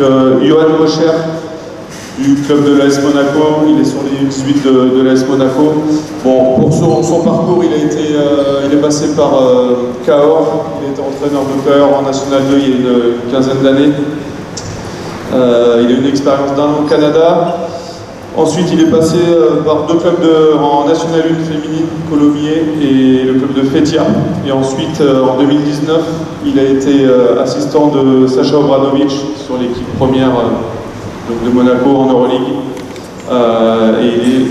Johan Mocher du club de l'AS Monaco, il est sur les U18 de l'AS Monaco. Bon, pour son parcours, il est passé par Cahors, il était entraîneur de Cahors en National 2 il y a une quinzaine d'années. Il a une expérience d'un an au Canada. Ensuite, il est passé par deux clubs en National 1 féminine, Colomiers et le club de Fétia. Et ensuite, en 2019, il a été assistant de Sacha Obradovic sur l'équipe première de Monaco en Euroleague. Et il est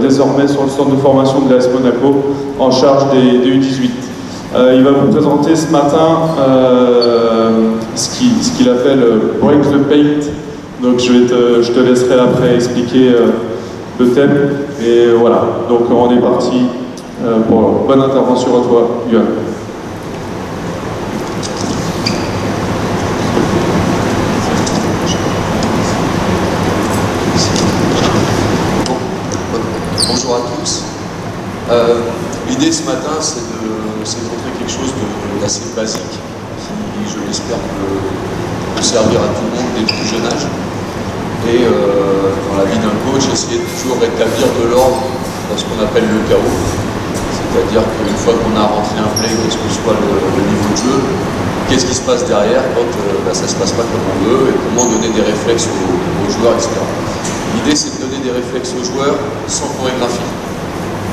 désormais sur le centre de formation de l'AS Monaco en charge des U18. Il va vous présenter ce matin ce qu'il appelle Break the Paint. Donc je te laisserai après expliquer le thème. Et voilà, donc on est parti pour bonne intervention à toi, Johan. Bonjour à tous. L'idée ce matin, c'est de montrer quelque chose d'assez basique qui, je l'espère, peut servir à tout le monde dès le plus jeune âge. Et dans la vie d'un coach, essayer de toujours rétablir de l'ordre dans ce qu'on appelle le chaos. C'est-à-dire qu'une fois qu'on a rentré un play, quel que soit le niveau de jeu, qu'est-ce qui se passe derrière quand ça ne se passe pas comme on veut, et comment donner des réflexes aux joueurs, etc. L'idée, c'est de donner des réflexes aux joueurs sans chorégraphie.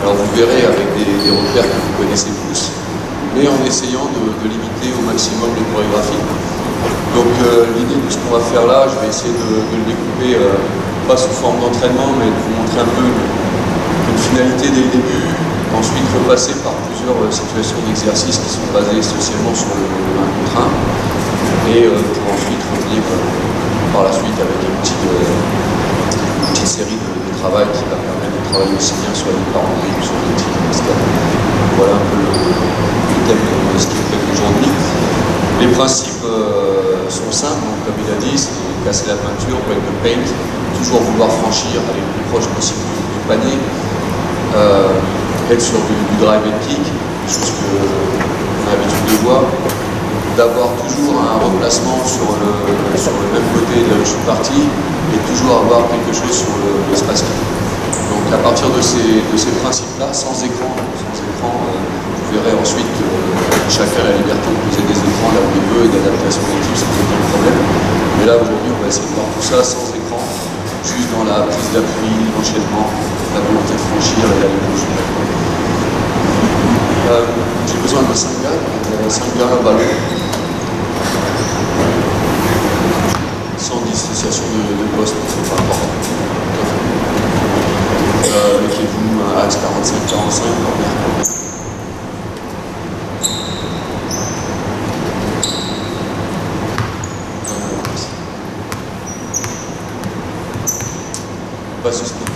Alors vous verrez avec des repères que vous connaissez tous, mais en essayant de limiter au maximum les chorégraphies. Donc l'idée de ce qu'on va faire là, je vais essayer de le découper, pas sous forme d'entraînement, mais de vous montrer un peu une finalité dès le début, ensuite repasser par plusieurs situations d'exercice qui sont basées essentiellement sur le 1 contre 1, et pour ensuite revenir par la suite avec une petite série de travail qui va permettre de travailler aussi bien sur les parents que sur les types, etc. Voilà un peu le thème de ce qui est fait aujourd'hui. Les principes sont simples, donc, comme il a dit, c'est casser la peinture, break the paint, toujours vouloir franchir, aller le plus proche possible du panier, être sur du drive and kick, des choses qu'on a l'habitude de voir, d'avoir toujours un replacement sur le même côté de la chute partie et toujours avoir quelque chose sur l'espace kick. Donc à partir de ces principes-là, sans écran, vous verrez ensuite que chacun a la liberté de poser des écrans là où il veut et d'adapter à son équipe sans aucun problème. Mais là aujourd'hui on va essayer de voir tout ça sans écran, juste dans la prise d'appui, l'enchaînement, la volonté de franchir et d'aller bouger. J'ai besoin de 5 gars, 5 gars à ballon, sans dissociation de poste, c'est pas important. Mettez-vous un axe 45-45 corner.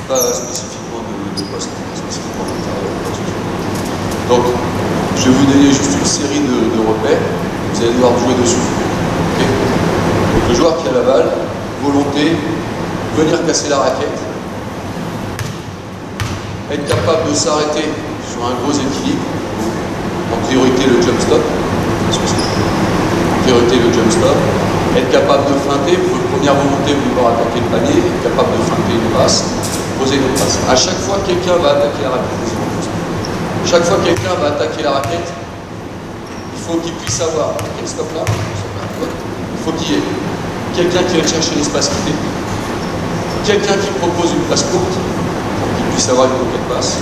Pas spécifiquement de poste, spécifiquement d'intérieur. Donc, je vais vous donner juste une série de repères, vous allez devoir jouer dessus. Okay. Donc, le joueur qui a la balle, volonté, venir casser la raquette, être capable de s'arrêter sur un gros équilibre, en priorité le jump stop, en priorité le jump stop, être capable de feinter, votre première volonté, vouloir attaquer le panier, être capable de feinter une passe, poser une passe. À chaque fois que quelqu'un va attaquer la raquette, chaque fois que quelqu'un va attaquer la raquette, il faut qu'il puisse savoir, ok, stop là, il faut qu'il y ait quelqu'un qui va chercher l'espace quitté, quelqu'un qui propose une passe courte, pour qu'il puisse avoir une pocket passe,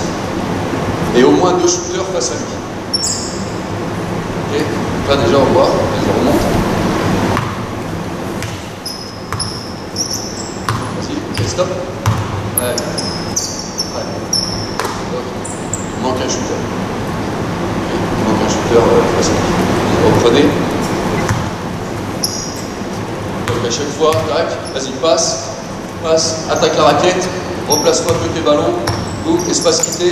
et au moins 2 shooters face à lui. Ok, donc là déjà on voit, on remonte. Stop. Ouais. Il manque un shooter. Il manque un shooter face à lui. Vous reprenez. Donc à chaque fois, tac, vas-y, passe, attaque la raquette, replace-toi côté ballon, boum, espace quitté,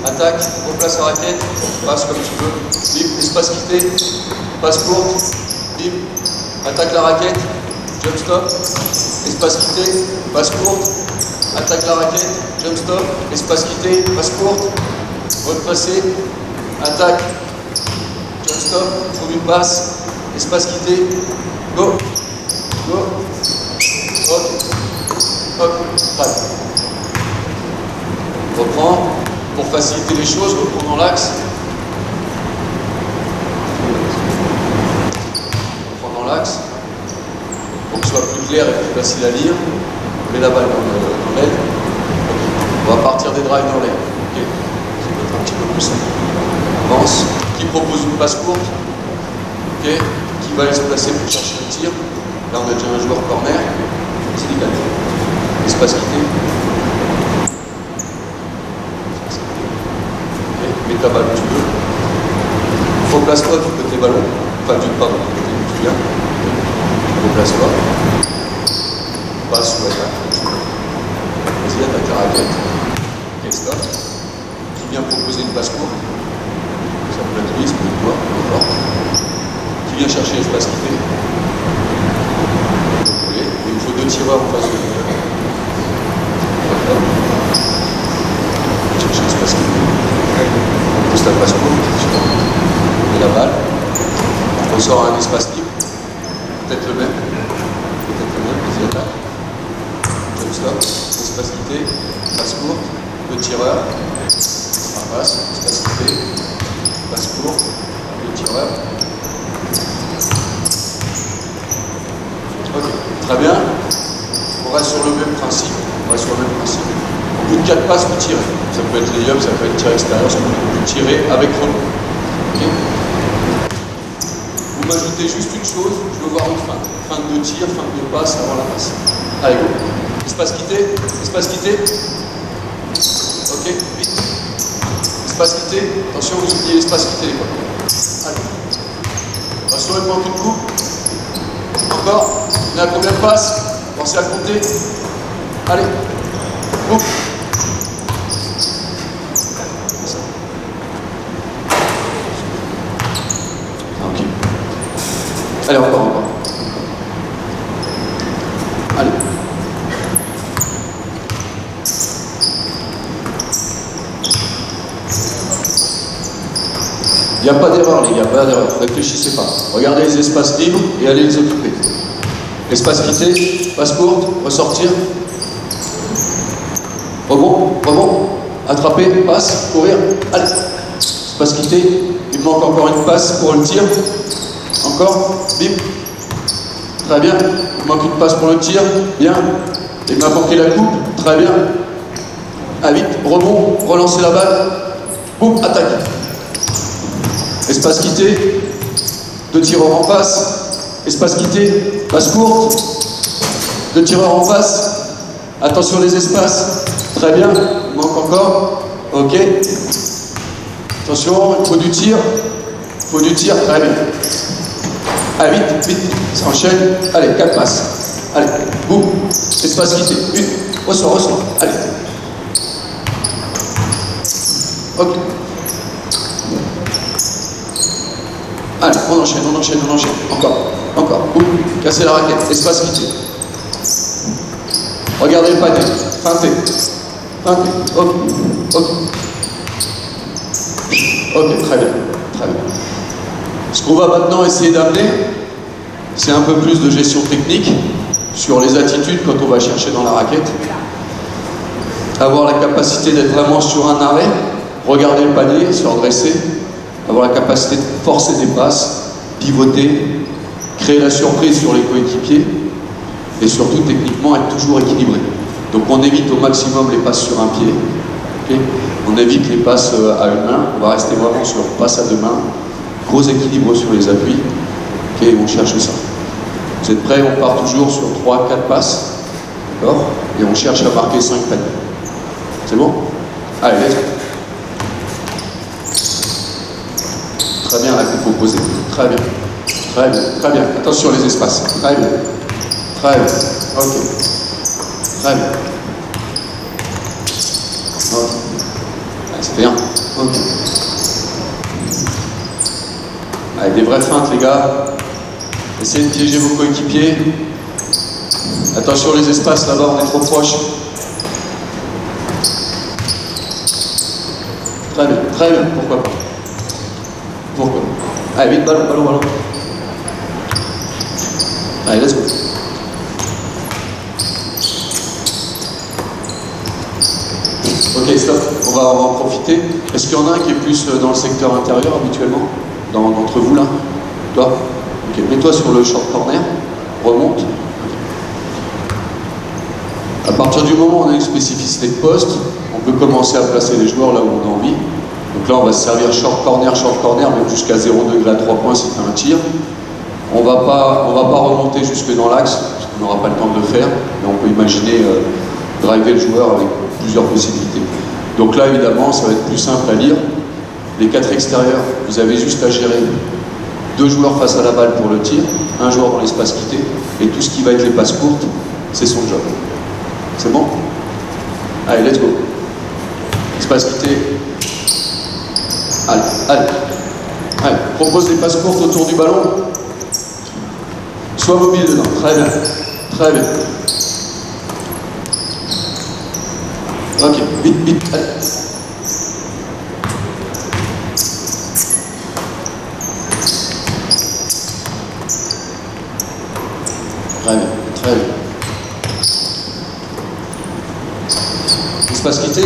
attaque, replace la raquette, passe comme tu veux, bim, espace quitté, passe courte, bim, attaque la raquette, jump stop, espace quitté, passe courte, attaque la raquette, jump stop, espace quitté, passe courte, replacer, attaque, jump stop, trouve une passe, espace quitté, go, go, Hop, trappe. Reprends. Pour faciliter les choses, reprends dans l'axe. Reprends dans l'axe. Pour que ce soit plus clair et plus facile à lire. Mets la balle dans l'aile. On va partir des drives dans l'air. Ok. Ça va être un petit peu plus simple. Avance. Qui propose une passe courte? Ok. Qui va aller se placer pour chercher le tir? Là, on a déjà un joueur corner. C'est décalé. Espace quitté. Okay. Mets ta balle où tu veux. Replace-toi du côté ballon. Enfin, du côté où tu viens. Replace-toi. Passe ou attaque. Vas-y, attaque la raquette. Ok, stop. Qui vient proposer une passe courte? Ça peut être lui, ça peut être toi, peu importe. Qui vient chercher l'espace quitté? Il me faut 2 tireurs en face de lui. Chercher l'espace quitté. Pousse la passe courte. Et la balle. On sort un espace libre. Peut-être le même. Vas-y, attaque. Jump stop. Espace quitté. Passe courte. 2 tireurs. Passe. Espace quitté. Passe courte. 2 tireurs. Ok, très bien. On reste sur le même principe. Au bout de 4 passes, vous tirez. Ça peut être layup, ça peut être tir extérieur, ça peut être tirer avec rebond. Okay. Vous m'ajoutez juste une chose, je veux voir une feinte. Feinte de tir, feinte de passe avant la passe. Allez, go. Espace quitté, espace quitté. Ok, vite. Espace quitté. Attention, vous oubliez l'espace quitté, les potes. Allez. Attention, il manque une coupe. Encore. On est à combien de passes? Pensez à compter. Allez. Coupe. Ok. Allez, encore. Allez. Il n'y a pas d'erreur, les gars, pas d'erreur. Réfléchissez pas. Regardez les espaces libres et allez les occuper. Espace quitté, passe courte, ressortir. Rebond. Attraper, passe, courir. Allez. Espace quitté. Il manque encore une passe pour le tir. Encore. Bim. Très bien. Il manque une passe pour le tir. Bien. Il m'a manqué la coupe. Très bien. Ah, vite. Rebond. Relancer la balle. Boum. Attaque. Espace quitté. 2 tireurs en face. Espace quitté. Passe courte. 2 tireurs en face. Attention les espaces. Très bien. Il manque encore. Ok. Attention, il faut du tir. Très bien. Allez, vite. Ça enchaîne. Allez, 4 passes. Allez, boum. Espace quitté. Une. Ressort. Allez. Ok. Allez, on enchaîne. Encore. Boum. Casser la raquette. Espace quitté. Regardez le panier. Feintez. Ok, très bien. Ce qu'on va maintenant essayer d'amener, c'est un peu plus de gestion technique sur les attitudes quand on va chercher dans la raquette. Avoir la capacité d'être vraiment sur un arrêt, regarder le panier, se redresser, avoir la capacité de forcer des passes, pivoter, créer la surprise sur les coéquipiers et surtout techniquement être toujours équilibré. Donc on évite au maximum les passes sur un pied, okay. On évite les passes à une main, on va rester vraiment sur passe à 2 mains, gros équilibre sur les appuis, okay, on cherche ça. Vous êtes prêts? On part toujours sur 3-4 passes, d'accord? Et on cherche à marquer 5 paniers. C'est bon? Allez, let's go. Très bien la coupe opposée, très bien. Attention les espaces, très bien. Ok. Très bien. Ok. C'est bien. Ok. Avec des vraies feintes, les gars. Essayez de piéger vos coéquipiers. Attention les espaces, là-bas, on est trop proche. Très bien. Pourquoi pas. Allez, vite, ballon. Allez, let's go. stop, on va en profiter. Est-ce qu'il y en a un qui est plus dans le secteur intérieur habituellement, d'entre vous là? Toi? Ok, mets-toi sur le short corner, remonte. À partir du moment où on a une spécificité de poste, on peut commencer à placer les joueurs là où on a envie. Donc là, on va se servir short corner, même jusqu'à 0 degré à 3 points si c'est un tir. On va pas remonter jusque dans l'axe, parce qu'on n'aura pas le temps de le faire, mais on peut imaginer driver le joueur avec plusieurs possibilités. Donc là, évidemment, ça va être plus simple à lire. Les 4 extérieurs, vous avez juste à gérer 2 joueurs face à la balle pour le tir, 1 joueur dans l'espace quitté, et tout ce qui va être les passes courtes, c'est son job. C'est bon? Allez, let's go. Espace quitté. Allez. Propose des passes courtes autour du ballon. Sois mobile dedans. Très bien. Ok, vite. Allez. Très bien. Espace quitté,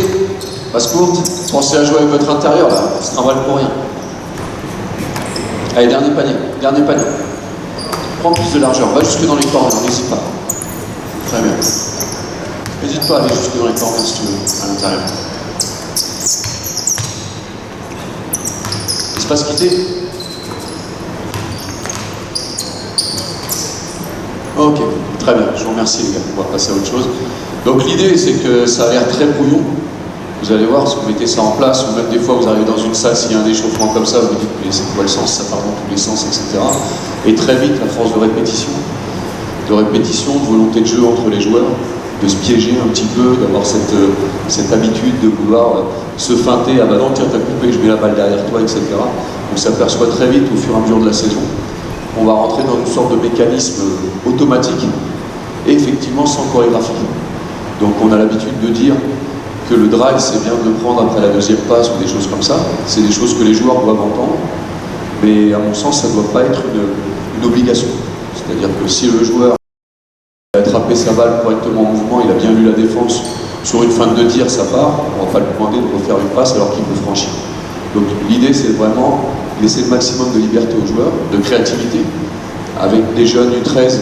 passe courte, pensez à jouer avec votre intérieur là, ça se trimballe pour rien. Allez, dernier panier. Prends plus de largeur, va jusque dans les corners, n'hésite pas. Très bien. N'hésite pas à aller jusque dans les corners si tu veux, à l'intérieur. Espace quitté. Ok, très bien, je vous remercie les gars, on va passer à autre chose. Donc l'idée c'est que ça a l'air très brouillon. Vous allez voir, si vous mettez ça en place, ou même des fois vous arrivez dans une salle, s'il y a un échauffement comme ça, vous vous dites mais c'est quoi le sens, ça part dans tous les sens, etc. Et très vite, à force de répétition, de volonté de jeu entre les joueurs, de se piéger un petit peu, d'avoir cette habitude de vouloir se feinter, ah bah non tiens t'as coupé, je mets la balle derrière toi, etc. On s'aperçoit très vite au fur et à mesure de la saison, on va rentrer dans une sorte de mécanisme automatique et effectivement sans chorégraphie. Donc on a l'habitude de dire que le drive c'est bien de le prendre après la deuxième passe ou des choses comme ça, c'est des choses que les joueurs doivent entendre, mais à mon sens ça ne doit pas être une obligation. C'est-à-dire que si le joueur a attrapé sa balle correctement en mouvement, il a bien lu la défense, sur une feinte de tir ça part, on ne va pas lui demander de refaire une passe alors qu'il peut franchir. Donc l'idée c'est vraiment laisser le maximum de liberté aux joueurs, de créativité. Avec des jeunes U13,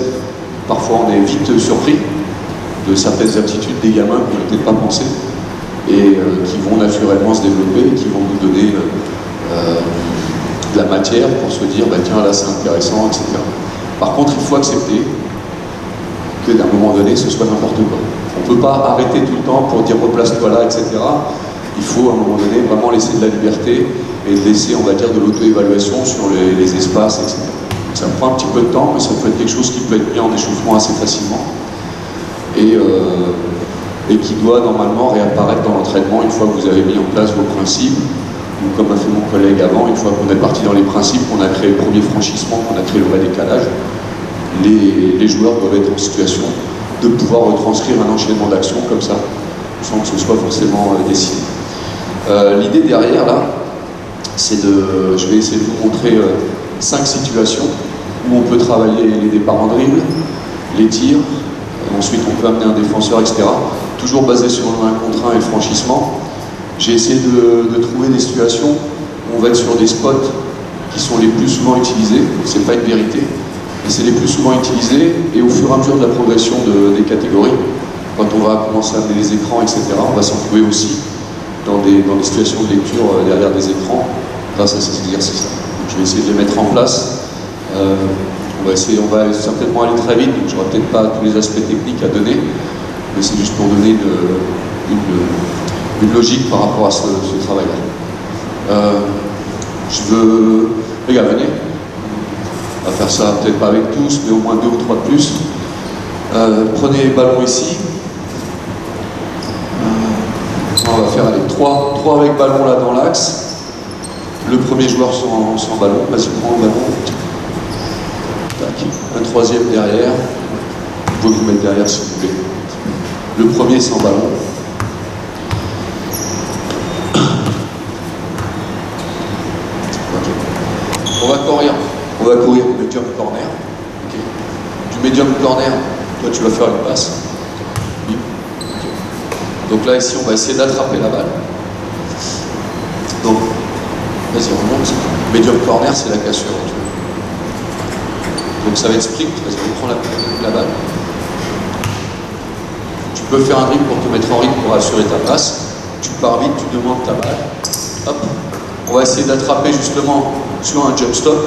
parfois on est vite surpris de certaines aptitudes des gamins qu'on n'a peut-être pas pensé et qui vont naturellement se développer, qui vont nous donner de la matière pour se dire bah, tiens là c'est intéressant, etc. Par contre il faut accepter que d'un moment donné ce soit n'importe quoi. On ne peut pas arrêter tout le temps pour dire replace-toi là, etc. Il faut à un moment donné vraiment laisser de la liberté et laisser, on va dire, de l'auto-évaluation sur les espaces, etc. Donc ça prend un petit peu de temps, mais ça peut être quelque chose qui peut être mis en échauffement assez facilement et qui doit normalement réapparaître dans l'entraînement une fois que vous avez mis en place vos principes, ou comme a fait mon collègue avant, une fois qu'on est parti dans les principes, qu'on a créé le premier franchissement, qu'on a créé le vrai décalage, les joueurs doivent être en situation de pouvoir retranscrire un enchaînement d'actions comme ça, sans que ce soit forcément décidé. L'idée derrière, là, c'est de... Je vais essayer de vous montrer 5 situations où on peut travailler les départs en dribble, les tirs, ensuite on peut amener un défenseur, etc. Toujours basé sur le 1 contre 1 et le franchissement. J'ai essayé de trouver des situations où on va être sur des spots qui sont les plus souvent utilisés, c'est pas une vérité, mais c'est les plus souvent utilisés, et au fur et à mesure de la progression des catégories, quand on va commencer à amener les écrans, etc., on va s'en trouver aussi dans des situations de lecture derrière des écrans, grâce à ces exercices-là. Je vais essayer de les mettre en place. On va certainement aller très vite, donc je n'aurai peut-être pas tous les aspects techniques à donner, mais c'est juste pour donner une logique par rapport à ce travail-là. Les gars, venez. On va faire ça peut-être pas avec tous, mais au moins 2 ou 3 de plus. Prenez le ballon ici. On va faire 3 avec ballon là dans l'axe. Le premier joueur sans ballon, vas-y prends le ballon. Tac. Un troisième derrière. Vous pouvez vous mettre derrière si vous voulez. Le premier sans ballon. Okay. On va courir au medium corner. Okay. Du medium corner, toi tu vas faire une passe. Okay. Donc là ici on va essayer d'attraper la balle. Donc, vas-y, remonte. Medium corner, c'est la cassure. Tu vois. Donc ça va être sprint, vas-y, prends la balle. Tu peux faire un dribble pour te mettre en rythme pour assurer ta passe. Tu pars vite, tu demandes ta balle. Hop. On va essayer d'attraper justement sur un jump stop.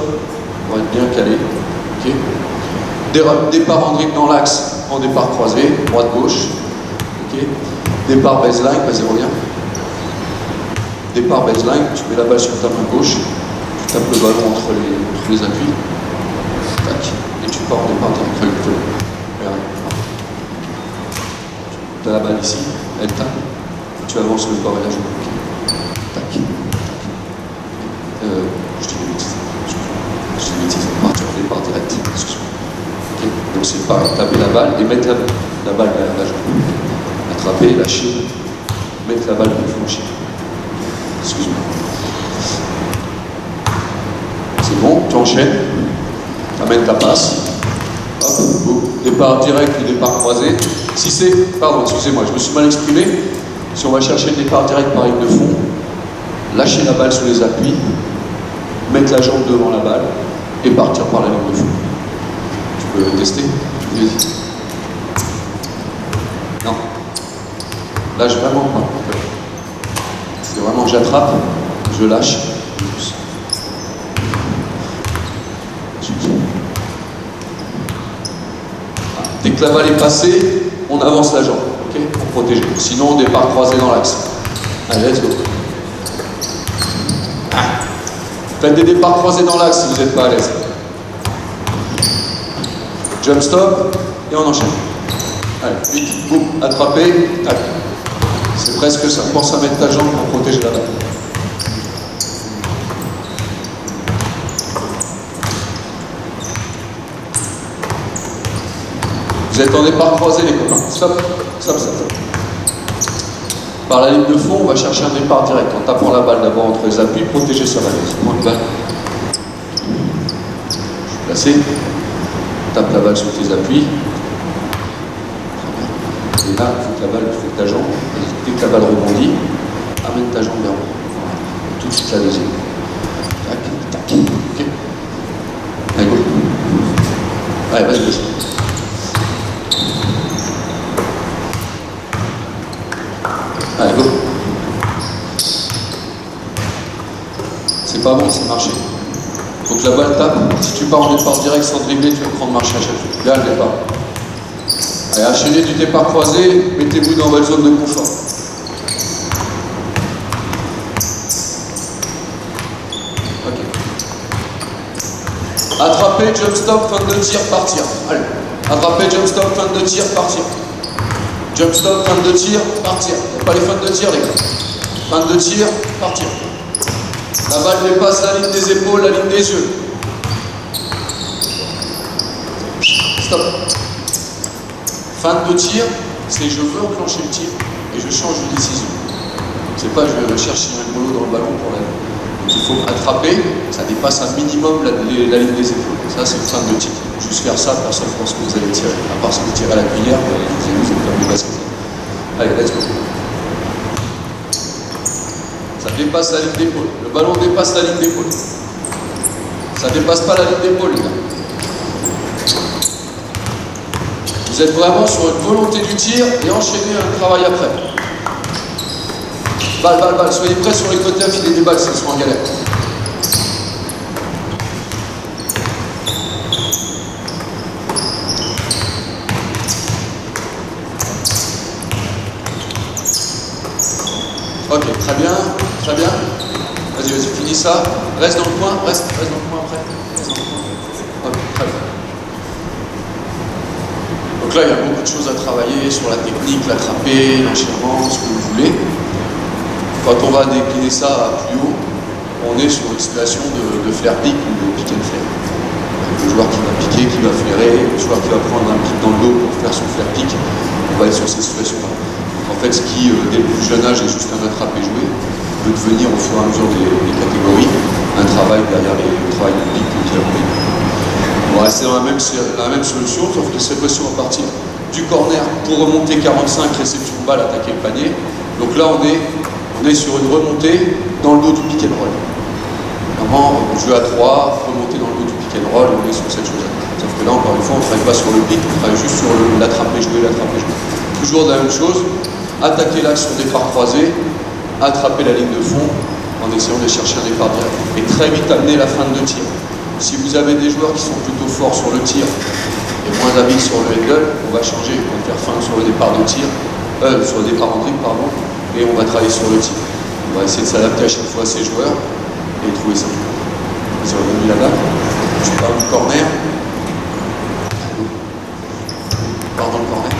On va être bien calé. Okay. Départ en dribble dans l'axe, en départ croisé, droite-gauche. Okay. Départ baseline, vas-y, reviens. Départ baseline, tu mets la balle sur ta main gauche, tu tapes le ballon entre les appuis. Tac. Et tu pars en départ direct. Regarde. Tu as la balle ici, elle tape. Tu avances le corps et la jambe. Okay. Tac. Je dis une bêtise. Partir en départ direct. Okay. Donc c'est pareil, taper la balle et mettre la balle derrière la jambe. Attraper, lâcher, mettre la balle pour flancher. Excuse-moi. C'est bon, tu enchaînes. Tu amènes ta passe. Hop, départ direct ou départ croisé. Si c'est, pardon, excusez-moi, je me suis mal exprimé. Si on va chercher le départ direct par ligne de fond, lâcher la balle sous les appuis, mettre la jambe devant la balle et partir par la ligne de fond. Tu peux tester? Vas-y. Non. Lâche vraiment pas. C'est vraiment j'attrape, je lâche. Dès que la balle est passée, on avance la jambe, okay, pour protéger. Sinon, on départ croisé dans l'axe. Allez, let's go. Faites des départs croisés dans l'axe si vous n'êtes pas à l'aise. Jump stop, et on enchaîne. Allez, vite, boum, attrapez, tac. C'est presque ça. Pense à mettre ta jambe pour protéger la balle. Vous êtes en départ croisé, les copains. Stop, stop, stop, stop. Par la ligne de fond, on va chercher un départ direct. En tapant la balle d'abord entre les appuis, protéger sa balle. Moi, une balle. Je suis placé. Tape la balle sur tes appuis. Et là, il faut que ta jambe, dès que la balle rebondit, amène ta jambe vers moi. Tout de suite la deuxième. Tac, tac. Ok. Allez, go. Allez, vas-y, vas-y. Allez, go. C'est pas bon, c'est marché. Faut que la balle tape. Si tu pars en départ direct sans dribbler, tu vas prendre marché à chaque fois. Là, le départ. Allez, enchaînez du départ croisé, mettez-vous dans votre zone de confort. Ok. Attrapez, jump stop, fin de tir, partir. Allez. Attrapez, jump stop, fin de tir, partir. Jump stop, fin de tir, partir. Il n'y a pas les fins de tir, les gars. Fin de tir, partir. La balle dépasse la ligne des épaules, la ligne des yeux. Stop. Fin de tir, c'est je veux enclencher le tir et je change de décision. C'est pas je vais chercher un boulot dans le ballon pour la. Donc il faut attraper, ça dépasse un minimum la ligne des épaules. Ça c'est fin de tir. Juste faire ça, personne ne pense que vous allez tirer. À part si vous tirez à la cuillère, vous êtes comme des baskets. Allez, let's go. Ça dépasse la ligne d'épaule. Le ballon dépasse la ligne d'épaule. Ça dépasse pas la ligne d'épaule, les gars. Vous êtes vraiment sur une volonté du tir et enchaînez un travail après. Balle, balle, balle. Soyez prêts sur les côtés à filer des balles si elles sont en galère. Ok, très bien, très bien. Vas-y, vas-y, finis ça. Reste dans le coin, reste dans le coin après. Reste dans le coin. Ok, très bien. Donc là, il y a beaucoup de choses à travailler sur la technique, l'attraper, l'enchaînement, ce que vous voulez. Quand on va décliner ça plus haut, on est sur une situation de flare pick ou de pick and flare. Le joueur qui va piquer, qui va flairer, le joueur qui va prendre un pic dans le dos pour faire son flare pick, on va être sur ces situations-là. Donc en fait, ce qui, dès le plus jeune âge, est juste un attraper-jouer, peut devenir au fur et à mesure des catégories un travail derrière le travail de pick qui a envie. On va rester dans la même solution, sauf que cette fois-ci, on va partir du corner pour remonter 45, réception de balle, attaquer le panier. Donc là, on est On est sur une remontée dans le dos du pick and roll. Normalement, jeu à 3, remonter dans le dos du pick and roll, on est sur cette chose-là. Sauf que là, encore une fois, on ne travaille pas sur le pick, on travaille juste sur l'attraper-jouer, l'attraper-jouer. Toujours la même chose, attaquer l'axe sur départ croisé, attraper la ligne de fond en essayant de chercher un départ direct. Et très vite amener la fin de tir. Si vous avez des joueurs qui sont plutôt forts sur le tir et moins habiles sur le handle, on va changer, on va faire fin sur le départ de tir, sur le départ en dribble, pardon, et on va travailler sur le tir. On va essayer de s'adapter à chaque fois à ces joueurs et trouver ça. Vas-y, on a mis la balle. Tu pars du corner. Pars dans le corner.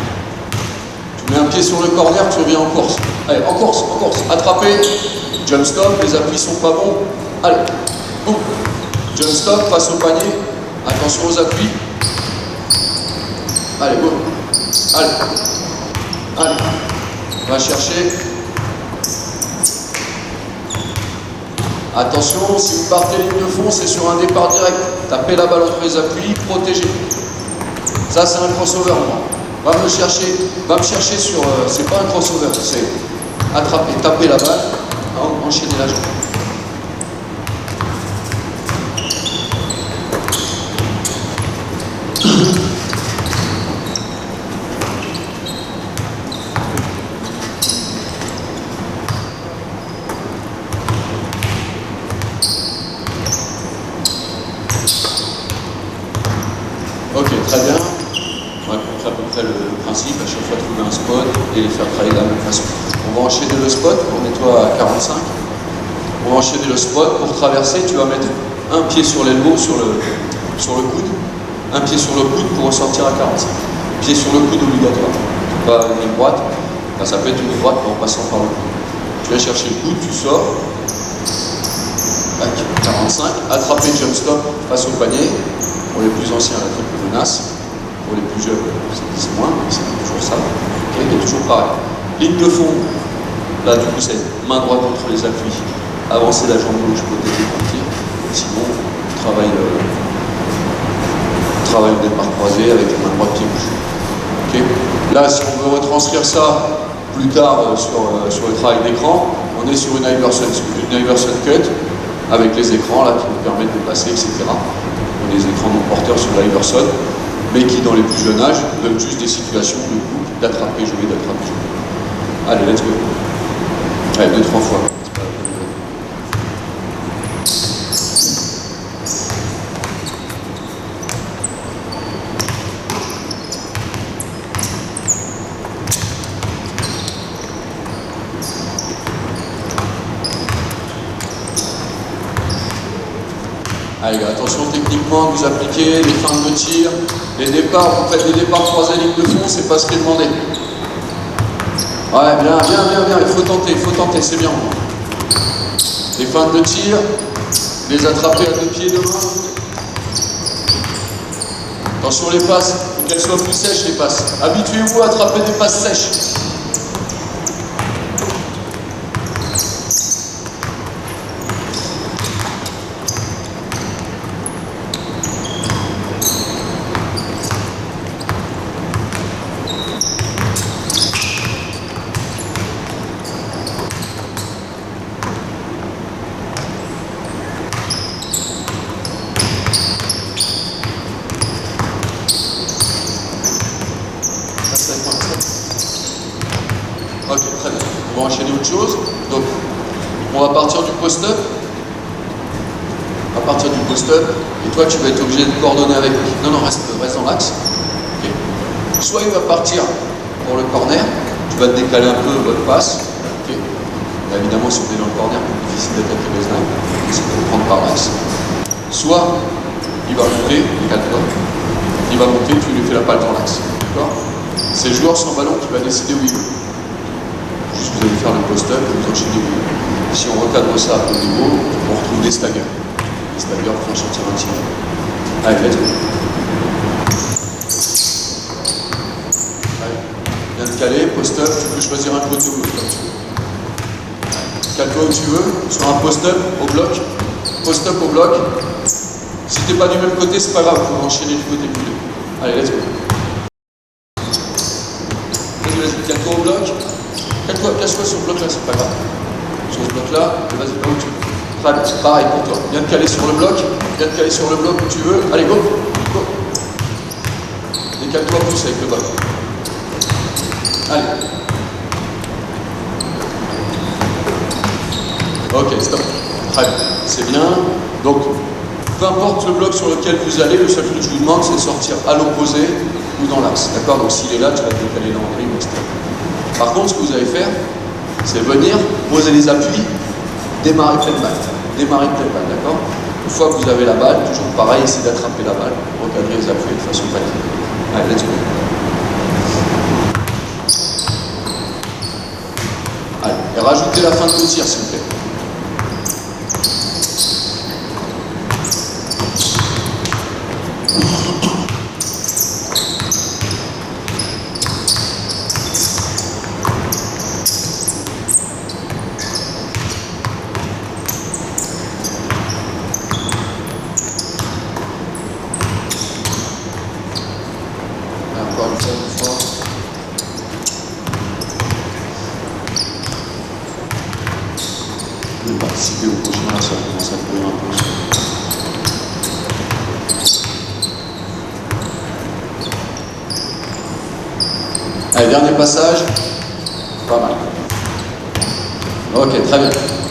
Tu mets un pied sur le corner, tu reviens en course. Allez, en course, attraper. Jump stop, les appuis sont pas bons. Allez, boum. Jump stop, passe au panier. Attention aux appuis. Allez, boum. Allez. On va chercher. Attention, si vous partez ligne de fond, c'est sur un départ direct. Tapez la balle entre les appuis, protégez. Ça, c'est un crossover, moi. Va me chercher sur... c'est pas un crossover, c'est attraper, taper la balle, enchaîner la jambe. Ok, très bien. On va compris à peu près le principe, à chaque fois trouver un spot et les faire travailler de la même façon. On va enchaîner le spot, on nettoie à 45. On va enchaîner le spot, pour traverser, tu vas mettre un pied sur l'elbow, sur le coude, un pied sur le coude pour ressortir à 45. Pied sur le coude obligatoire. Pas une ligne droite, enfin, ça peut être une ligne droite mais en passant par le coude. Tu vas chercher le coude, tu sors, tac, 45, attraper jump stop face au panier. Pour les plus anciens, la triple menace. Pour les plus jeunes, c'est moins, mais c'est toujours ça. Okay, et toujours pareil. Ligne de fond, là du coup c'est main droite contre les appuis. Avancer la jambe gauche, protéger pour le tir. Sinon, travail au départ croisé avec la main droite pied gauche. Okay. Là, si on veut retranscrire ça plus tard sur le travail d'écran, on est sur une Iverson cut avec les écrans là qui nous permettent de passer, etc. Des écrans non porteurs sur l'Iverson, mais qui dans les plus jeunes âges donnent juste des situations de coupe, d'attraper, jouer, d'attraper, jouer. Allez, let's go. Allez, 2-3 fois. Allez, attention techniquement, vous appliquez les feintes de tir, les départs, vous faites des départs croisés ligne de fond, c'est pas ce qui est demandé. Ouais, bien, il faut tenter, c'est bien. Les feintes de tir, les attraper à 2 pieds de main. Attention les passes, il faut qu'elles soient plus sèches les passes. Habituez-vous à attraper des passes sèches. Ok, très bien. On va enchaîner autre chose. Donc, on va partir du post-up. Et toi, tu vas être obligé de coordonner avec lui. Non, reste dans l'axe. Okay. Soit il va partir pour le corner. Tu vas te décaler un peu votre passe. Okay. Là, évidemment, si on est dans le corner, c'est plus difficile d'attaquer les snaps. C'est pour prendre par l'axe. Soit il va monter, décale-toi. Il va monter, tu lui fais la palle dans l'axe. D'accord? C'est le joueur sans ballon qui va décider où il veut. Juste vous allez faire le post-up et vous enchaînez où il veut. Si on recadre ça au niveau, on retrouve des staggers. Les staggers font sortir un tir. Allez, let's go. Allez, viens de caler, post-up, tu peux choisir un côté ou l'autre comme tu veux. Cale-toi où tu veux, sur un post-up au bloc. Post-up au bloc. Si t'es pas du même côté, c'est pas grave, on va enchaîner du côté plus. Allez, let's go. Vas-y, cale-toi au bloc. Casse-toi sur le bloc là, c'est pas grave. sur ce bloc-là, et vas-y, là où tu veux. Très bien, pareil pour toi. Viens te caler sur le bloc, viens te caler sur le bloc où tu veux. Allez, go, go. Décale-toi plus avec le ballon. Allez. Ok, stop. Très bien, c'est bien. Donc, peu importe le bloc sur lequel vous allez, le seul truc que je vous demande, c'est de sortir à l'opposé ou dans l'axe. D'accord? Donc, s'il est là, tu vas te décaler là en dribble, etc. Par contre, ce que vous allez faire, c'est venir, poser les appuis, démarrer pleine balle. Démarrer pleine balle, d'accord? Une fois que vous avez la balle, toujours pareil, essayez d'attraper la balle, recadrer les appuis de façon facile. Allez, let's go. Allez, et rajoutez la fin de vos tirs, s'il vous plaît. Participer au prochain, là, ça commence à courir un peu. Allez, dernier passage. Pas mal. Ok, très bien.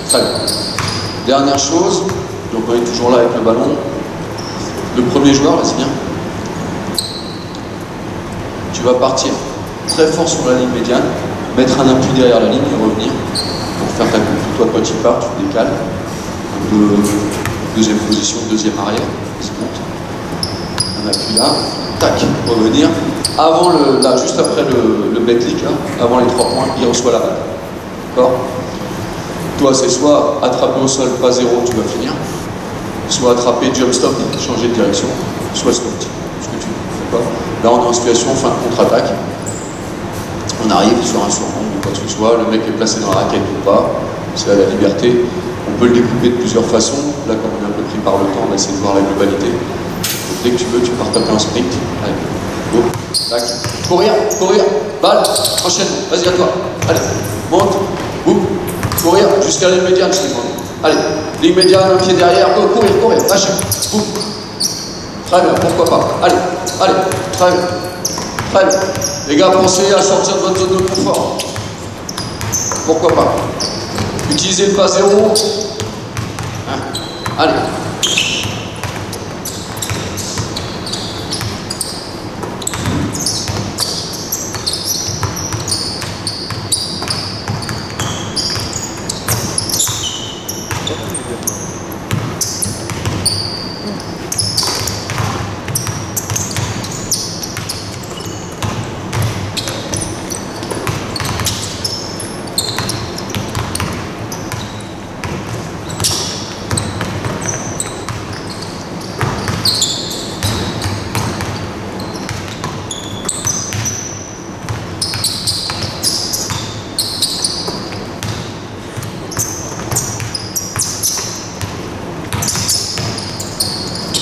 Très bien. Dernière chose, donc on est toujours là avec le ballon. Le premier joueur, vas-y, viens. Tu vas partir très fort sur la ligne médiane, mettre un appui derrière la ligne et revenir. Pour faire ta coupe, toi quand tu pars, tu décales. Deuxième position, deuxième arrière, il se monte. Un appui là, tac, revenir. Avant là, juste après le backlick, là, avant les 3 points, il reçoit la balle. D'accord? Toi, c'est soit attraper au sol, pas zéro, tu vas finir. Soit attraper, jump stop, changer de direction. Soit stop, ce que tu veux. D'accord? Là, on est en situation fin de contre-attaque. On arrive sur un surnom ou quoi que ce soit, le mec est placé dans la raquette ou pas, c'est à la liberté. On peut le découper de plusieurs façons. Là, comme on est un peu pris par le temps, on va essayer de voir la globalité. Donc, dès que tu veux, tu pars taper un sprint. Allez, go, tac. Courir, courir, balle, enchaîne, vas-y à toi. Allez, monte, boum, courir jusqu'à la ligne médiane, je te demande. Allez, ligne médiane, un pied derrière, go, courir, courir, lâche, boum. Très bien, pourquoi pas. Allez, allez, très bien. Très bien. Les gars, pensez à sortir de votre zone de confort. Pourquoi pas. Utilisez le pas zéro. Hein. Allez.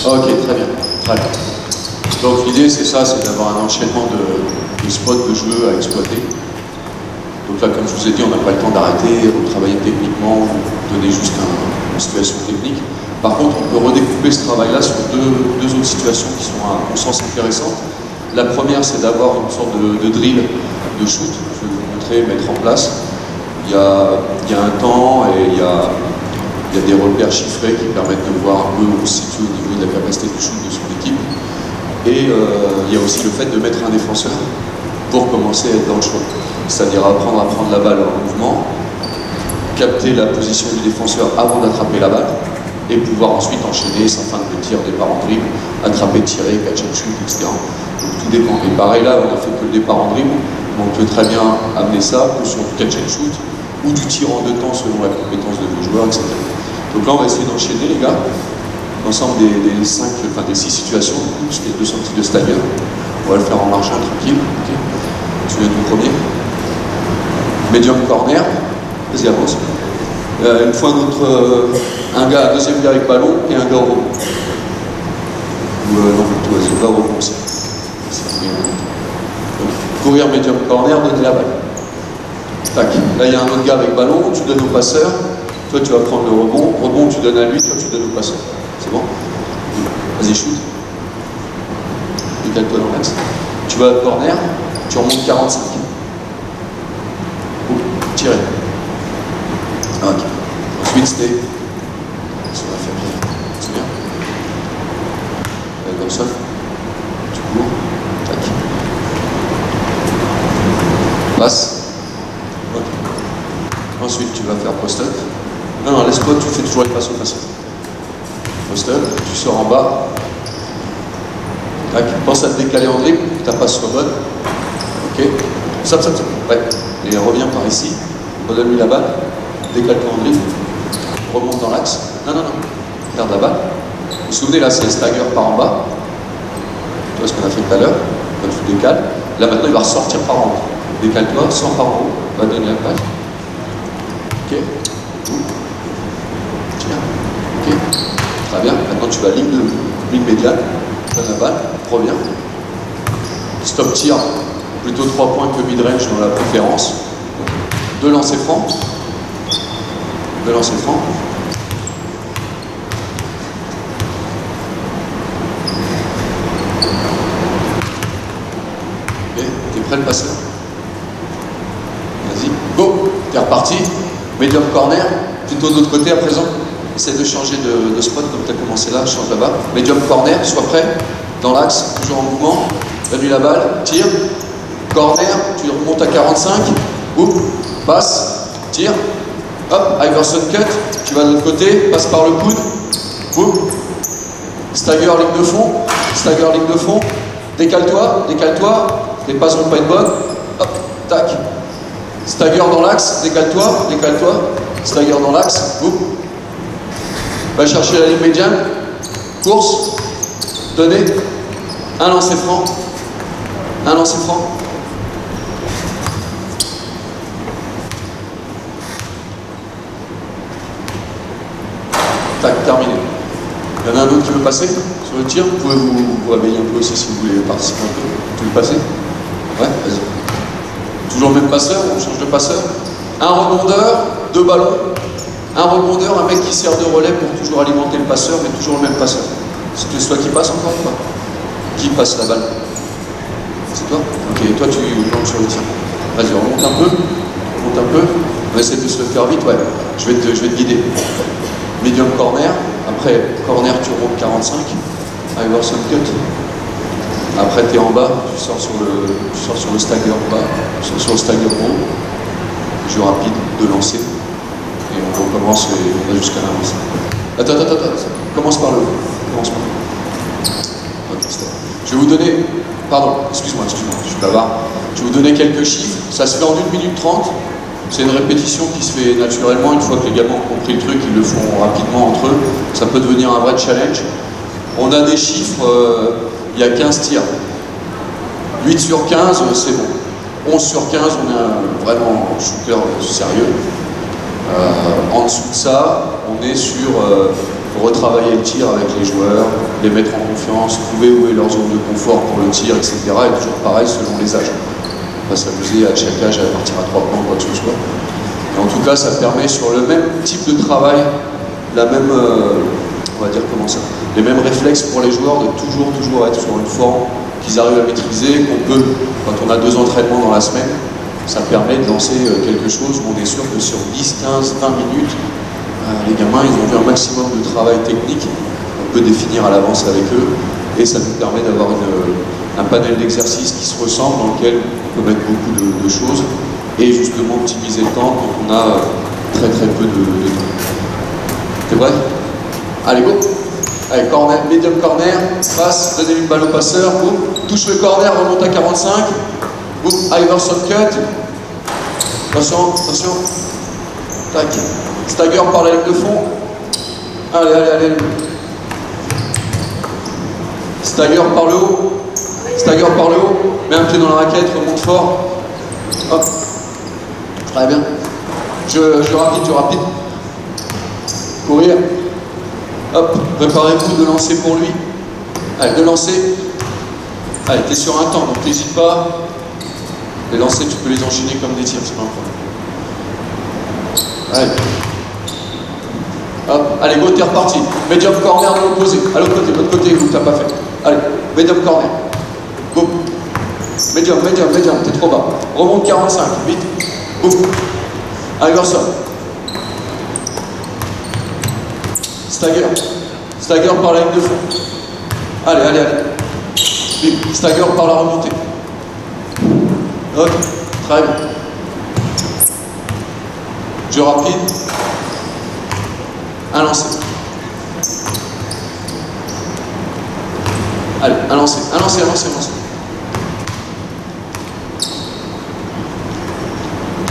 Ok, très bien, très bien. Donc l'idée c'est ça, c'est d'avoir un enchaînement de spots de jeu à exploiter. Donc là, comme je vous ai dit, on n'a pas le temps d'arrêter, de travailler techniquement, donner juste une situation technique. Par contre, on peut redécouper ce travail-là sur deux autres situations qui sont à mon sens intéressantes. La première, c'est d'avoir une sorte de drill, de shoot. Je vais vous montrer, mettre en place. Il y a un temps et il y a des repères chiffrés qui permettent de voir un peu où on se situe au niveau de la capacité de shoot de son équipe. Et il y a aussi le fait de mettre un défenseur pour commencer à être dans le choix. C'est-à-dire apprendre à prendre la balle en mouvement, capter la position du défenseur avant d'attraper la balle, et pouvoir ensuite enchaîner sa fin de tir, départ en dribble, attraper, tirer, catch and shoot, etc. Donc tout dépend. Et pareil là, on a fait que le départ en dribble, mais on peut très bien amener ça que sur du catch and shoot, ou du tir en 2 temps selon la compétence de vos joueurs, etc. Donc là, on va essayer d'enchaîner, les gars, l'ensemble des 6 situations, puisqu'il y a 2 sorties de stagger. On va le faire en marchant tranquille. Okay. Tu viens du premier. Medium corner. Vas-y, avance. Une fois un deuxième gars avec ballon et un gars au rebond. Ou non, plutôt, vas-y, va au rebond aussi. Courir medium corner, donner la balle. Tac. Là, il y a un autre gars avec ballon, tu donnes au passeur. Toi, tu vas prendre le rebond. Rebond, tu donnes à lui, toi, tu donnes au passeur. C'est bon? Vas-y, shoot. Décale-toi dans l'axe. Tu vas à corner, tu remontes 45. Tirez. Ok. Ensuite, stay. Ça va faire bien. C'est bien. Comme ça. Tu cours. Tac. Passe. Ok. Ensuite, tu vas faire post-up. Non, laisse-toi, tu fais toujours les passes au passeur. Post-up, tu sors en bas. Tac. Pense à te décaler en dribble, que ta passe soit bonne. Ok. Ça. Ouais. Et reviens par ici. Redonne-lui la balle. Décale-toi en dribble. Remonte dans l'axe. Non. Garde la balle. Vous vous souvenez, là, c'est le stagger par en bas. Tu vois ce qu'on a fait tout à l'heure. Quand tu décales. Là, maintenant, il va ressortir par en haut. Décale-toi, sors par en haut. Va donner la balle. Ok. Tiens. Ok. Très bien. Maintenant, tu vas ligne médiane. Donne la balle. Reviens. Stop tir. Plutôt 3 points que mid-range dans la préférence. 2 lancers francs. 2 lancers francs. Ok, t'es prêt le passeur? Vas-y, go! T'es reparti. Medium corner, plutôt de l'autre côté à présent. Essaie de changer de spot comme tu as commencé là, change là-bas. Medium corner, sois prêt. Dans l'axe, toujours en mouvement. Donne-lui la balle, tire. Corner, tu remontes à 45. Oup, passe, tire. Hop, Iverson cut. Tu vas de l'autre côté, passe par le coude. Oup. Stagger, ligne de fond. Stagger, ligne de fond. Décale-toi. Les passes vont pas être bonnes. Hop, tac. Stagger dans l'axe, décale-toi. Stagger dans l'axe. Oup. Va chercher la ligne médiane. Course. Donner. Un lancer franc. Tac, terminé. Il y en a un autre qui veut passer sur le tir. Vous pouvez vous réveiller un peu aussi si vous voulez participer un peu. Tu veux passer? Ouais, vas-y. Toujours le même passeur, on change de passeur. Un rebondeur, 2 ballons. Un rebondeur, un mec qui sert de relais pour toujours alimenter le passeur, mais toujours le même passeur. C'est toi qui passe encore ou pas? Qui passe la balle? C'est toi? Ok, toi tu montes sur le tir. Vas-y, remonte un peu. On va essayer de se le faire vite, ouais. Je vais te guider. Medium corner. Après, corner, tu remontes 45. Iverson cut. Après, tu es en bas. Tu sors sur le stagger en bas. Tu sors sur le stagger haut. Jeu rapide de lancer. Et on recommence et on va jusqu'à l'avance. Attends. Commence par le haut. Ok, stop. Je vais vous donner... Pardon, excuse-moi, je suis bavard. Je vais vous donner quelques chiffres. Ça se fait en 1 minute 30. C'est une répétition qui se fait naturellement. Une fois que les gamins ont compris le truc, ils le font rapidement entre eux. Ça peut devenir un vrai challenge. On a des chiffres, il y a 15 tirs. 8 sur 15, c'est bon. 11 sur 15, on est vraiment un shooter sérieux. En dessous de ça, on est sur retravailler le tir avec les joueurs, les mettre en confiance, trouver où est leur zone de confort pour le tir, etc. Et toujours pareil selon les âges. On va s'amuser à chaque âge à partir à 3 points, quoi que ce soit. Et en tout cas, ça permet sur le même type de travail, la même, on va dire comment ça, les mêmes réflexes pour les joueurs de toujours être sur une forme qu'ils arrivent à maîtriser, qu'on peut, quand on a 2 entraînements dans la semaine, ça permet de lancer quelque chose où on est sûr que sur 10, 15, 20 minutes, les gamins, ils ont vu un maximum de travail technique, on peut définir à l'avance avec eux, et ça nous permet d'avoir un panel d'exercices qui se ressemble, dans lequel on peut mettre beaucoup de choses, et justement optimiser le temps quand on a très peu de temps. T'es prêt? Allez, go! Allez, corner, medium corner, passe, donnez une balle au passeur, boum, touche le corner, remonte à 45, boum, Iverson cut, attention, tac, stagger par la ligne de fond, allez, stagger par le haut, mets un pied dans la raquette, remonte fort, hop, très bien, je rapide, courir, hop, préparez-vous de lancer pour lui, allez, de lancer, allez, t'es sur un temps, donc n'hésite pas, les lancers, tu peux les enchaîner comme des tirs, c'est pas un problème. Allez. Hop. Allez, go, t'es reparti. Medium corner de l'opposé. À l'autre côté où t'as pas fait. Allez, medium corner. Go. Medium, t'es trop bas. Remonte 45, vite. Boum. Arrive au sol. Stagger par la ligne de fond. Allez. Bim. Stagger par la remontée. Ok, très bien. Jeu rapide. Un lancer. Allez, un lancer.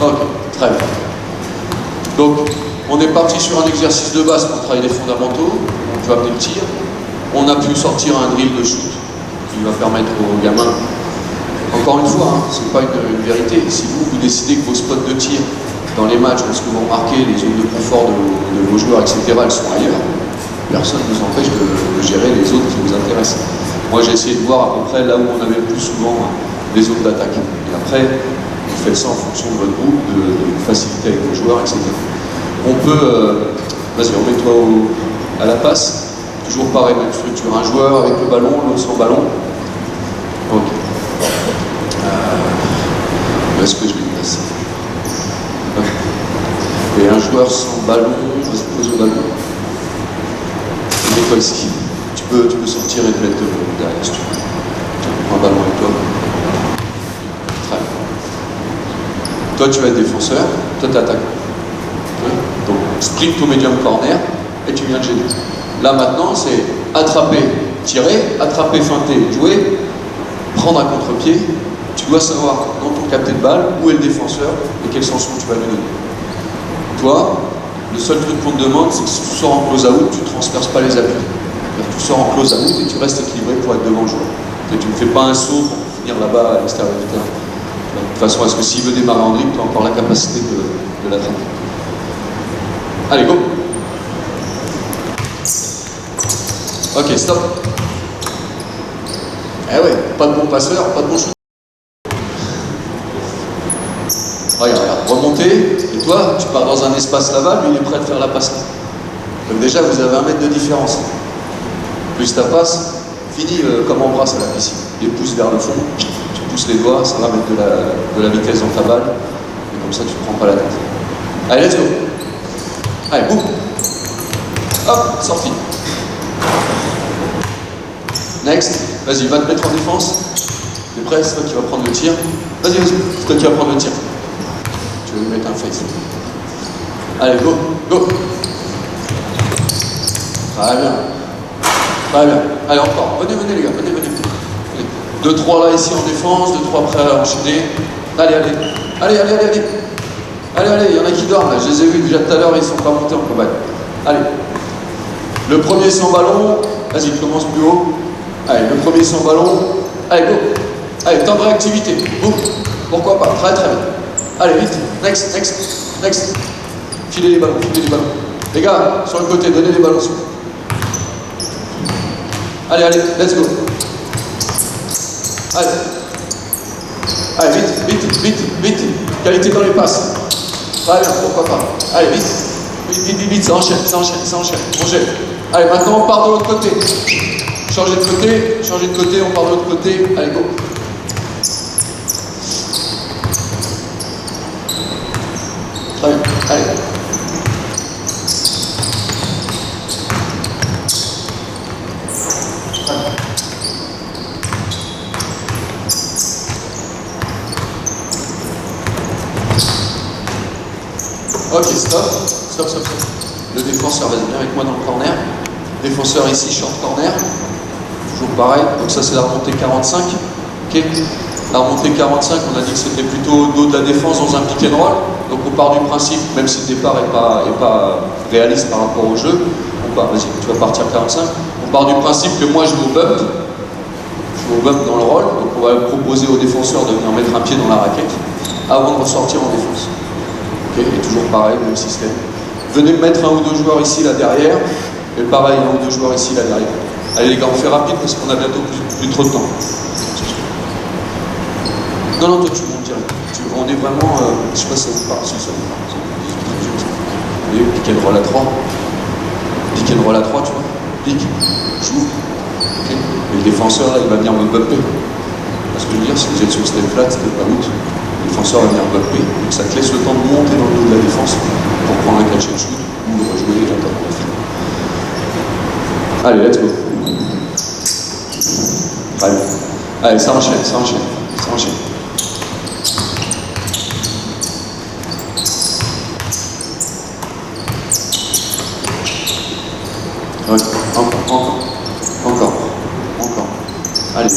Ok, très bien. Donc, on est parti sur un exercice de base pour travailler les fondamentaux. On peut amener le tir. On a pu sortir un drill de shoot qui va permettre aux gamins. Encore une fois, c'est pas une vérité. Si vous décidez que vos spots de tir dans les matchs, parce que vous remarquez les zones de confort de vos joueurs, etc., elles sont ailleurs, personne ne vous empêche de gérer les zones qui vous intéressent. Moi, j'ai essayé de voir à peu près là où on avait le plus souvent les zones d'attaque. Et après, vous faites ça en fonction de votre groupe, de facilité avec vos joueurs, etc. On peut... vas-y, remets-toi à la passe. Toujours pareil, même structure. Un joueur avec le ballon, l'autre sans ballon. Ok. Où est-ce que je vais placer? Et un joueur sans ballon, je vais se poser au ballon. Mets-toi ici. Tu peux sortir et te mettre derrière si tu veux. Tiens, prends un ballon avec toi. Très bien. Toi, tu vas être défenseur, toi, tu attaques. Donc, sprint au medium corner et tu viens de gêner. Là, maintenant, c'est attraper, tirer, attraper, feinter, jouer, prendre un contre-pied. Tu dois savoir, dans ton capté de balle, où est le défenseur et quelle sanction tu vas lui donner. Toi, le seul truc qu'on te demande, c'est que si tu sors en close-out, tu ne transperces pas les appuis. Tu sors en close-out et tu restes équilibré pour être devant le joueur. Et tu ne fais pas un saut pour finir là-bas à l'extérieur du terrain. De toute façon, est-ce que s'il veut démarrer en dribble, tu as encore la capacité de l'attraper. Allez, go. Ok, stop. Eh ouais, pas de bon passeur, pas de bon shoot. Regarde, remontez, et toi, tu pars dans un espace là-bas, lui il est prêt à faire la passe. Donc déjà, vous avez 1 mètre de différence. Plus ta passe, fini comme en brasse à la piscine. Il pousse vers le fond, tu pousses les doigts, ça va mettre de la vitesse dans ta balle, et comme ça tu ne prends pas la tête. Allez, let's go. Allez, boum. Hop, sorti. Next, vas-y, va te mettre en défense. T'es prêt, c'est toi qui vas prendre le tir. Vas-y, c'est toi qui vas prendre le tir. Tu vas lui mettre un face. Allez, go, go. Très bien. Très bien. Allez, encore. Venez les gars, venez. 2-3 là ici en défense, 2-3 prêts à enchaîner. Allez. Allez, il y en a qui dorment là, je les ai vus déjà tout à l'heure, ils sont pas montés en combat. Allez. Le premier sans ballon, vas-y, commence plus haut. Allez, le premier sans ballon. Allez, go. Allez, temps de réactivité. Boum. Pourquoi pas, très bien. Allez, vite. Next. Filez les ballons. Les gars, sur le côté, donnez les ballons. Allez, let's go. Allez, vite. Qualité dans les passes. Très bien, pourquoi pas. Allez, vite, ça enchaîne. On gèle. Allez, maintenant on part de l'autre côté. Changer de côté, on part de l'autre côté. Allez, go. Très bien, allez. Ok, stop. Le défenseur, vas-y, viens avec moi dans le corner. Défenseur ici, short corner. Toujours pareil. Donc ça, c'est la remontée 45. Ok. La remontée 45, on a dit que c'était plutôt au dos de la défense dans un pick and roll. Donc on part du principe, même si le départ n'est pas réaliste par rapport au jeu, vas-y, tu vas partir 45. On part du principe que moi je joue au bump dans le roll. Donc on va proposer au défenseur de venir mettre un pied dans la raquette avant de ressortir en défense. Okay. Et toujours pareil, même système. Venez mettre 1 ou 2 joueurs ici, là derrière. Et pareil, 1 ou 2 joueurs ici, là derrière. Allez les gars, on fait rapide parce qu'on a bientôt plus trop de temps. Non, toi tu montes direct. On est vraiment... je sais pas si ça vous parle. Si ça vous parle. Et pick and roll à 3. Pick and roll à 3, tu vois. Pick, joue. Okay. Et le défenseur, là, il va venir me bumper. Parce que je veux dire, si vous êtes sur step flat, step out, le défenseur va venir bumper. Donc ça te laisse le temps de monter dans le dos de la défense pour prendre un catch and shoot ou rejouer et attendre la fin. Allez, let's go. Allez, ça enchaîne, ça enchaîne, ça enchaîne. Ouais, encore. Allez, là.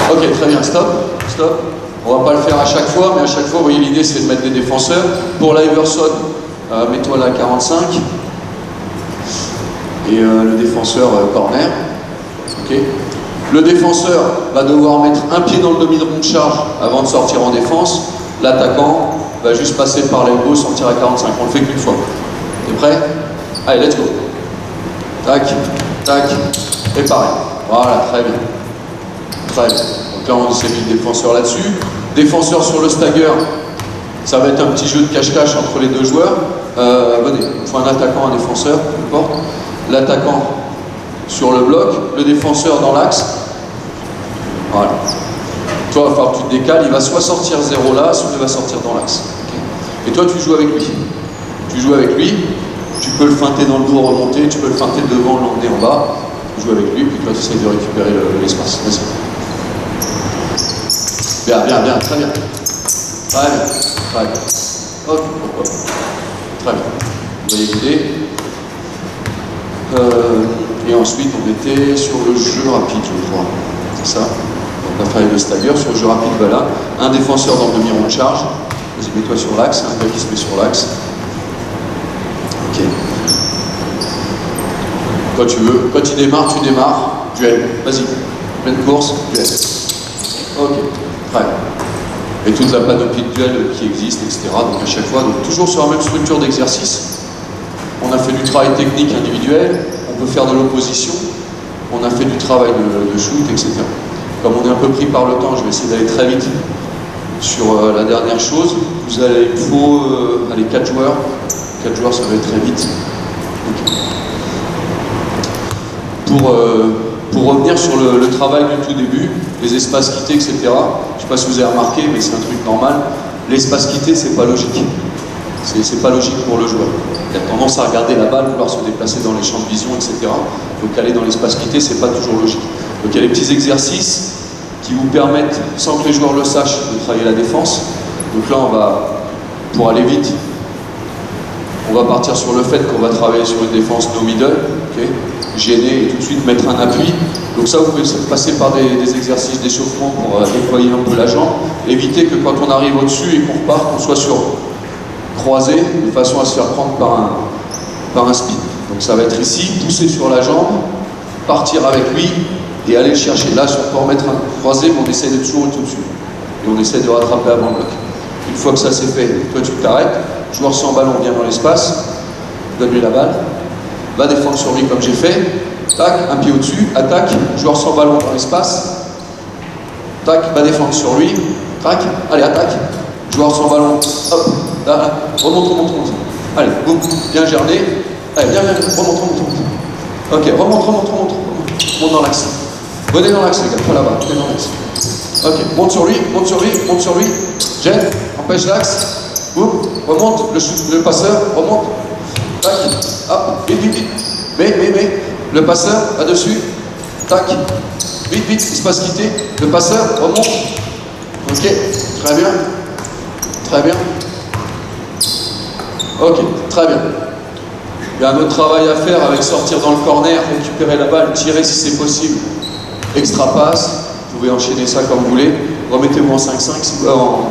Ok, très bien, stop. On va pas le faire à chaque fois, mais à chaque fois, vous voyez, l'idée c'est de mettre des défenseurs. Pour l'Iverson, mets-toi là à 45. Et le défenseur corner. Okay. Le défenseur va devoir mettre un pied dans le demi-rond de charge avant de sortir en défense. L'attaquant va juste passer par l'elbow, sortir à 45. On le fait qu'une fois. T'es prêt? Allez, let's go. Tac, tac, et pareil. Voilà, très bien. Très bien. Donc là, on s'est mis le défenseur là-dessus. Défenseur sur le stagger, ça va être un petit jeu de cache-cache entre les deux joueurs. Venez, il faut un attaquant, un défenseur, peu importe. L'attaquant sur le bloc, le défenseur dans l'axe. Voilà. Toi, il va falloir que tu te décales, il va soit sortir 0 là, soit il va sortir dans l'axe. Okay. Et toi, tu joues avec lui. Tu joues avec lui, tu peux le feinter dans le dos, remonter, tu peux le feinter devant, l'emmener en bas. Tu joues avec lui, puis toi, tu essaies de récupérer l'espace. Vas-y. Bien, très bien. Très bien. Ok, hop. Très bien. Vous voyez l'idée. Et ensuite, on était sur le jeu rapide, je crois. C'est ça. Donc, on a fait le stagger. Sur le jeu rapide, voilà. Un défenseur dans le demi-rond de charge. Vas-y, mets-toi sur l'axe. Un gars qui se met sur l'axe. Ok. Quand tu veux. Quand tu démarres, Duel. Vas-y. Pleine course, duel. Ok. Très bien. Et toute la panoplie de duels qui existe, etc. Donc à chaque fois, donc toujours sur la même structure d'exercice. On a fait du travail technique individuel, on peut faire de l'opposition, on a fait du travail de shoot, etc. Comme on est un peu pris par le temps, je vais essayer d'aller très vite sur la dernière chose. Il faut aller 4 joueurs. 4 joueurs, ça va être très vite. Okay. Pour revenir sur le travail du tout début, les espaces quittés, etc. Je ne sais pas si vous avez remarqué, mais c'est un truc normal. L'espace quitté, c'est pas logique. C'est pas logique pour le joueur. Il a tendance à regarder la balle, vouloir se déplacer dans les champs de vision, etc. Donc aller dans l'espace quitté, c'est pas toujours logique. Donc il y a les petits exercices qui vous permettent, sans que les joueurs le sachent, de travailler la défense. Donc là, pour aller vite, on va partir sur le fait qu'on va travailler sur une défense no middle, okay, gêner et tout de suite mettre un appui. Donc ça, vous pouvez passer par des exercices d'échauffement pour déployer un peu la jambe. Éviter que quand on arrive au-dessus et qu'on repart, qu'on soit sur croisé, de façon à se faire prendre par un speed. Donc ça va être ici, pousser sur la jambe, partir avec lui et aller le chercher. Là, si on peut remettre un croisé, mais on essaie de toujours être au-dessus. Et on essaie de rattraper avant le bloc. Une fois que ça c'est fait, toi tu t'arrêtes, joueur sans ballon vient dans l'espace, donne-lui la balle, va défendre sur lui comme j'ai fait, tac, un pied au-dessus, attaque, joueur sans ballon dans l'espace, tac, va défendre sur lui, tac, allez, attaque, joueur sans ballon, hop, là, remonte. Allez, boum, bien gerné, allez, bien, remonte. Ok, remonte, monte dans l'axe. Venez dans l'axe, les gars, pas là-bas, venez dans l'axe. Ok, monte sur lui, gêne, empêche l'axe, boum, remonte, le passeur, remonte, tac, hop, vite, mais, le passeur, là-dessus, tac, vite, il se passe quitter, le passeur, remonte, ok, très bien, ok, très bien. Il y a un autre travail à faire avec sortir dans le corner, récupérer la balle, tirer si c'est possible, extra passe. Vous pouvez enchaîner ça comme vous voulez. Remettez-vous en 5-5, en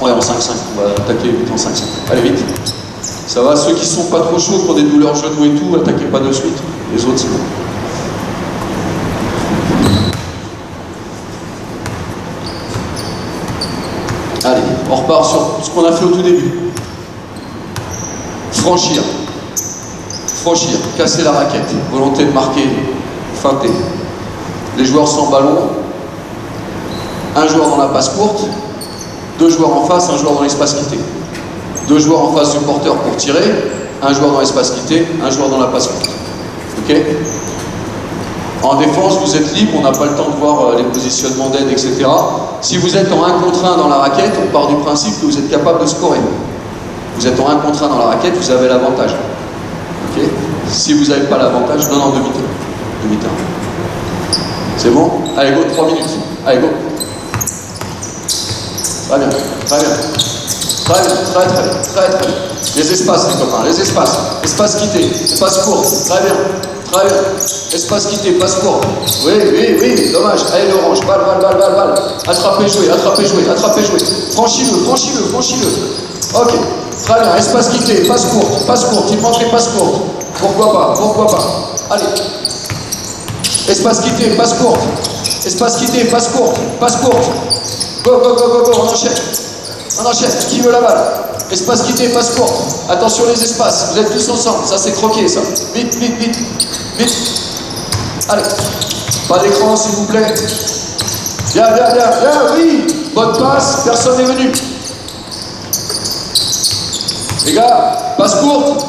5-5, on va attaquer vite en 5-5. Allez vite. Ça va, ceux qui sont pas trop chauds pour des douleurs genoux et tout, attaquez pas de suite. Les autres, c'est bon. qu'on a fait au tout début. Franchir, casser la raquette, volonté de marquer, feinter. Les joueurs sans ballon, un joueur dans la passe courte, 2 joueurs en face, un joueur dans l'espace quitté. 2 joueurs en face du porteur pour tirer, un joueur dans l'espace quitté, un joueur dans la passe courte. Ok? En défense, vous êtes libre, on n'a pas le temps de voir les positionnements d'aide, etc. Si vous êtes en 1 contre 1 dans la raquette, on part du principe que vous êtes capable de scorer. Vous êtes en 1 contre 1 dans la raquette, vous avez l'avantage. Ok? Si vous n'avez pas l'avantage, non, demi-temps. Demi-temps. C'est bon? Allez, go, 3 minutes. Allez, go. Très bien, très bien. Très bien, très bien. Les espaces, les copains, les espaces. Espace quitté, passe courte. Très bien, très bien. Espace quitté, passe courte. Oui, dommage. Allez, l'orange, balle. Attrapez, jouez. Franchis-le. Ok, très bien. Espace quitté, passe courte. Il manque les passes courtes. Pourquoi pas. Allez. Espace quitté, passe courte. Go, on enchaîne. Qui veut la balle? Espace quitté, passe courte. Attention les espaces, vous êtes tous ensemble. Ça, c'est croqué, ça. Vite. Allez. Pas d'écran, s'il vous plaît. Bien, oui. Bonne passe, personne n'est venu. Les gars, passe courte.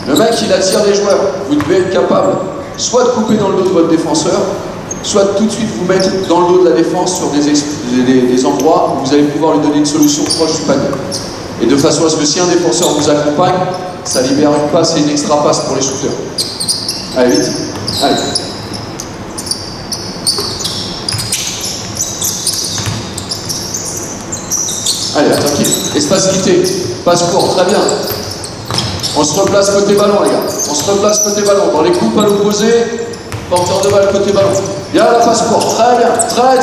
Le mec, il attire les joueurs. Vous devez être capable soit de couper dans le dos de votre défenseur, soit de tout de suite vous mettre dans le dos de la défense sur des endroits où vous allez pouvoir lui donner une solution proche du panier. Et de façon à ce que si un défenseur vous accompagne, ça libère une passe et une extra passe pour les shooters. Allez, vite. Allez, tranquille. Espace quitté. Passe court, très bien. On se replace côté ballon, les gars. Dans les coupes à l'opposé, porteur de balle côté ballon. Bien la passe courte, très bien. Très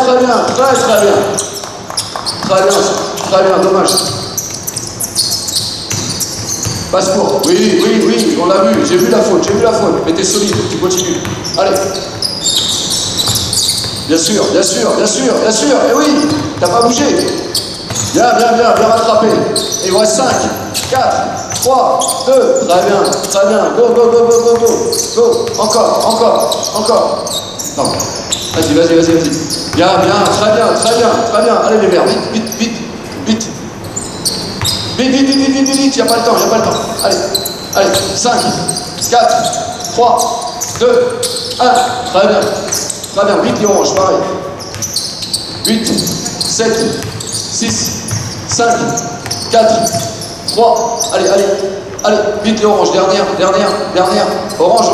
bien, dommage. Passe courte, oui, on l'a vu, j'ai vu la faute, mais t'es solide, tu continues. Allez. Bien sûr, et oui, t'as pas bougé. Bien rattrapé. Il vous reste 5, 4, 3, 2, très bien. Go. Encore. Non. Vas-y. Bien, très bien. Allez les verts, vite. Vite, y a pas le temps. Allez, 5, 4, 3, 2, 1. Très bien, vite les oranges, pareil. 8, 7, 6, 5, 4, 3, allez, vite les oranges, dernière, orange,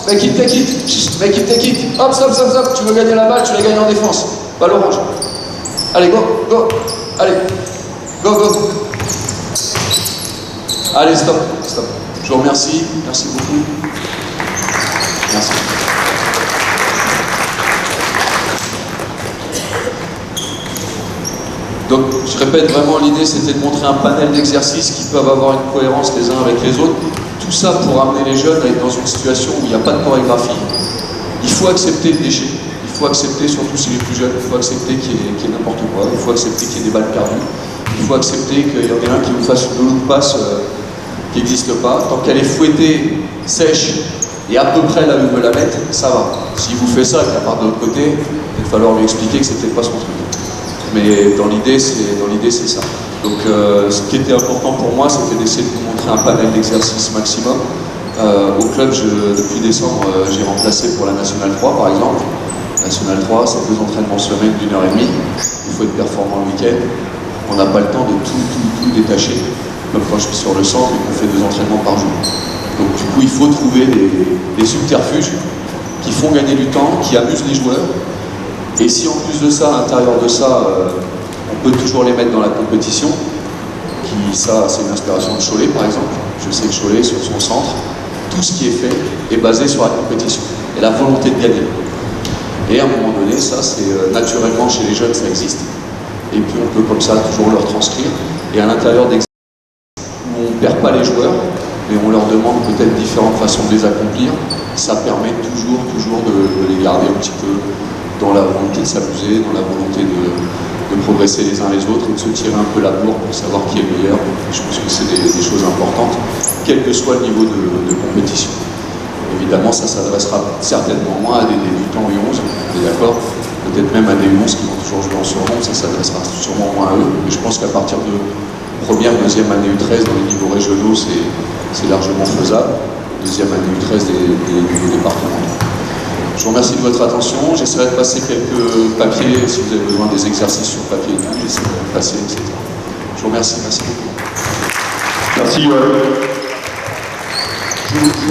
make it, hop, stop, tu veux gagner la balle, tu la gagnes en défense, balle orange, allez, go, allez, go, allez, stop, je vous remercie, merci beaucoup, merci. Donc, je répète, vraiment, l'idée, c'était de montrer un panel d'exercices qui peuvent avoir une cohérence les uns avec les autres. Tout ça pour amener les jeunes à être dans une situation où il n'y a pas de chorégraphie. Il faut accepter le déchet. Il faut accepter, surtout si les plus jeunes, il faut accepter qu'il y ait n'importe quoi. Il faut accepter qu'il y ait des balles perdues. Il faut accepter qu'il y en ait un qui vous fasse une longue passe qui n'existe pas. Tant qu'elle est fouettée, sèche, et à peu près là où il veut la mettre, ça va. S'il vous fait ça et qu'elle part de l'autre côté, il va falloir lui expliquer que c'est peut-être pas son truc. Mais dans l'idée, c'est ça. Donc, ce qui était important pour moi, c'était d'essayer de vous montrer un panel d'exercices maximum. Au club, depuis décembre, j'ai remplacé pour la Nationale 3, par exemple. Nationale 3, c'est 2 entraînements semaine d'1h30. Il faut être performant le week-end. On n'a pas le temps de tout détacher. Comme quand je suis sur le centre et qu'on fait 2 entraînements par jour. Donc, du coup, il faut trouver des subterfuges qui font gagner du temps, qui amusent les joueurs. Et si en plus de ça, à l'intérieur de ça, on peut toujours les mettre dans la compétition, ça c'est une inspiration de Cholet par exemple. Je sais que Cholet, sur son centre, tout ce qui est fait est basé sur la compétition et la volonté de gagner. Et à un moment donné, ça c'est naturellement chez les jeunes, ça existe. Et puis on peut comme ça toujours leur transcrire. Et à l'intérieur d'exercices où on ne perd pas les joueurs, mais on leur demande peut-être différentes façons de les accomplir, ça permet toujours de les garder un petit peu dans la volonté de s'amuser, dans la volonté de progresser les uns les autres et de se tirer un peu la bourre pour savoir qui est le meilleur. Je pense que c'est des choses importantes, quel que soit le niveau de compétition. Évidemment, ça s'adressera certainement moins à des débutants U11, on est d'accord, peut-être même à des U11 qui vont toujours jouer en surnom, ça s'adressera sûrement moins à eux. Mais je pense qu'à partir de première, deuxième année U13 dans les niveaux régionaux, c'est largement faisable. Deuxième année U13 des niveaux départementaux. Je vous remercie de votre attention. J'essaierai de passer quelques papiers, si vous avez besoin des exercices sur papier et tout, j'essaierai de passer, etc. Je vous remercie, merci beaucoup. Merci.